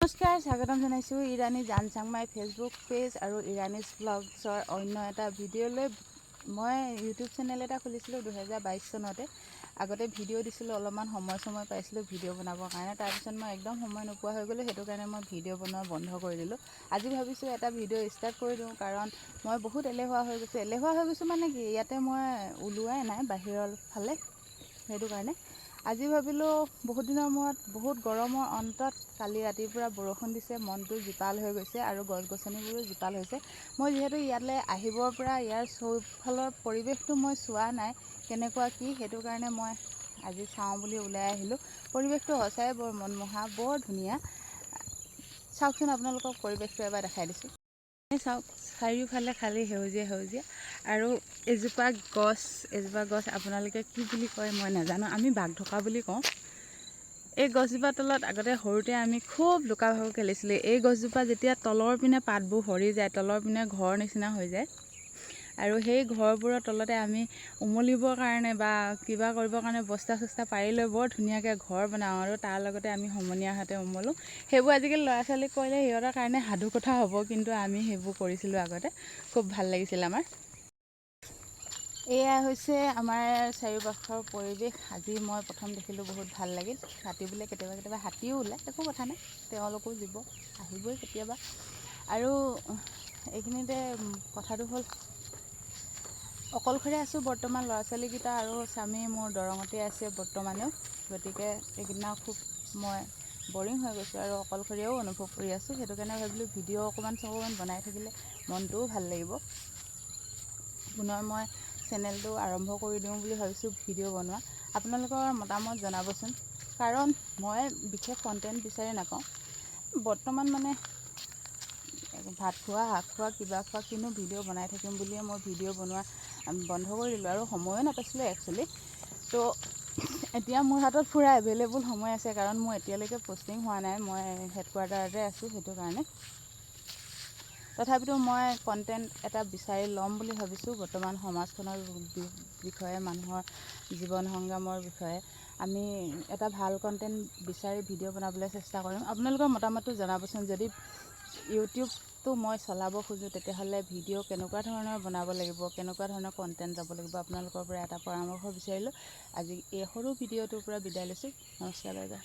নমস্কাৰ, স্বাগতম জনাইছোঁ ইৰাণী জান চাংমাই ফেচবুক পেজ আৰু ইৰাণীজ ব্লগছৰ অন্য এটা ভিডিঅ'লৈ। মই ইউটিউব চেনেল এটা খুলিছিলোঁ 2022 চনতে। আগতে ভিডিঅ' দিছিলোঁ, অলপমান সময় পাইছিলোঁ ভিডিঅ' বনাবৰ কাৰণে। তাৰপিছত মই একদম সময় নোপোৱা হৈ গ'লোঁ, সেইটো কাৰণে মই ভিডিঅ' বনোৱা বন্ধ কৰি দিলোঁ। আজি ভাবিছোঁ এটা ভিডিঅ' ষ্টাৰ্ট কৰি দিওঁ, কাৰণ মই বহুত এলেহুৱা হৈ গৈছোঁ মানে কি, ইয়াতে মই ওলোৱাই নাই বাহিৰৰ ফালে, সেইটো কাৰণে আজি ভাবিলোঁ বহুত দিনৰ মূৰত, বহুত গৰমৰ অন্তত কালি ৰাতিৰ পৰা বৰষুণ দিছে, মনটো জীপাল হৈ গৈছে আৰু গছ গছনিবোৰো জীপাল হৈছে। মই যিহেতু ইয়ালৈ আহিবৰ পৰা ইয়াৰ চৌফালৰ পৰিৱেশটো মই চোৱা নাই কেনেকুৱা কি, সেইটো কাৰণে মই আজি চাওঁ বুলি ওলাই আহিলোঁ। পৰিৱেশটো সঁচাই বৰ মনমোহা, বৰ ধুনীয়া। চাওকচোন, আপোনালোকক পৰিৱেশটো এবাৰ দেখাই দিছোঁ। চাওক, চাৰিওফালে খালী সেউজীয়া আৰু এজোপা গছ আপোনালোকে কি বুলি কয় মই নাজানো, আমি বাঘঢকা বুলি কওঁ। এই গছজোপা তলত আগতে সৰুতে আমি খুব লুকা ভাকু খেলিছিলোঁ। এই গছজোপা যেতিয়া তলৰ পিনে পাতবোৰ সৰি যায়, তলৰ পিনে ঘৰ নিচিনা হৈ যায়, আৰু সেই ঘৰবোৰৰ তলতে আমি উমলিবৰ কাৰণে বা কিবা কৰিবৰ কাৰণে বস্তা চস্তা পাৰি লৈ বৰ ধুনীয়াকৈ ঘৰ বনাওঁ, আৰু তাৰ লগতে আমি সমনীয়াহঁতে উমলোঁ। সেইবোৰ আজিকালি ল'ৰা ছোৱালীক কৰিলে সিহঁতৰ কাৰণে সাধু কথা হ'ব, কিন্তু আমি সেইবোৰ কৰিছিলোঁ আগতে, খুব ভাল লাগিছিল আমাৰ। এয়া হৈছে আমাৰ চাৰিওপাশৰ পৰিৱেশ। আজি মই প্ৰথম দেখিলোঁ, বহুত ভাল লাগিল। ৰাতি বোলে কেতিয়াবা হাতীও ওলায়, একো কথা নাই, তেওঁলোকো জীৱ, আহিবই কেতিয়াবা। আৰু এইখিনিতে কথাটো হ'ল, অকলশৰে আছোঁ বৰ্তমান। ল'ৰা ছোৱালীকেইটা আৰু স্বামী মোৰ দৰঙতে আছে বৰ্তমানেও, গতিকে এইকেইদিনা খুব মই বৰিং হৈ গৈছোঁ আৰু অকলশৰেও অনুভৱ কৰি আছোঁ। সেইটো কাৰণে ভাবিলোঁ ভিডিঅ' অকণমান বনাই থাকিলে মনটোও ভাল লাগিব। পুনৰ মই চেনেলটো আৰম্ভ কৰি দিওঁ বুলি ভাবিছোঁ, ভিডিঅ' বনোৱা। আপোনালোকৰ মতামত জনাবচোন, কাৰণ মই বিশেষ কণ্টেণ্ট বিচাৰি নাপাওঁ। বৰ্তমান মানে ভাত খোৱা, শাক খোৱা, কিবা খোৱা, কিনো ভিডিঅ' বনাই থাকিম বুলিয়ে মই ভিডিঅ' বনোৱা বন্ধ কৰি দিলোঁ, আৰু সময়ো নাপাইছিলোঁ একচুৱেলি। তো এতিয়া মোৰ হাতত পূৰা এভেইলেবল সময় আছে, কাৰণ মোৰ এতিয়ালৈকে পষ্টিং হোৱা নাই, মই হেডকোৱাৰ্টাৰতে আছোঁ, সেইটো কাৰণে। তথাপিতো মই কণ্টেণ্ট এটা বিচাৰি ল'ম বুলি ভাবিছোঁ। বৰ্তমান সমাজখনৰ বিষয়ে, মানুহৰ জীৱন সংগ্ৰামৰ বিষয়ে আমি এটা ভাল কণ্টেণ্ট বিচাৰি ভিডিঅ' বনাবলৈ চেষ্টা কৰিম। আপোনালোকৰ মতামতটো জনাবচোন। যদি ইউটিউবটো মই চলাব খোজোঁ, তেতিয়াহ'লে ভিডিঅ' কেনেকুৱা ধৰণৰ বনাব লাগিব, কেনেকুৱা ধৰণৰ কণ্টেণ্ট যাব লাগিব, আপোনালোকৰ পৰা এটা পৰামৰ্শ বিচাৰিলোঁ। আজি এই সৰু ভিডিঅ'টোৰ পৰা বিদায় লৈছোঁ। নমস্কাৰ, বাই বাই।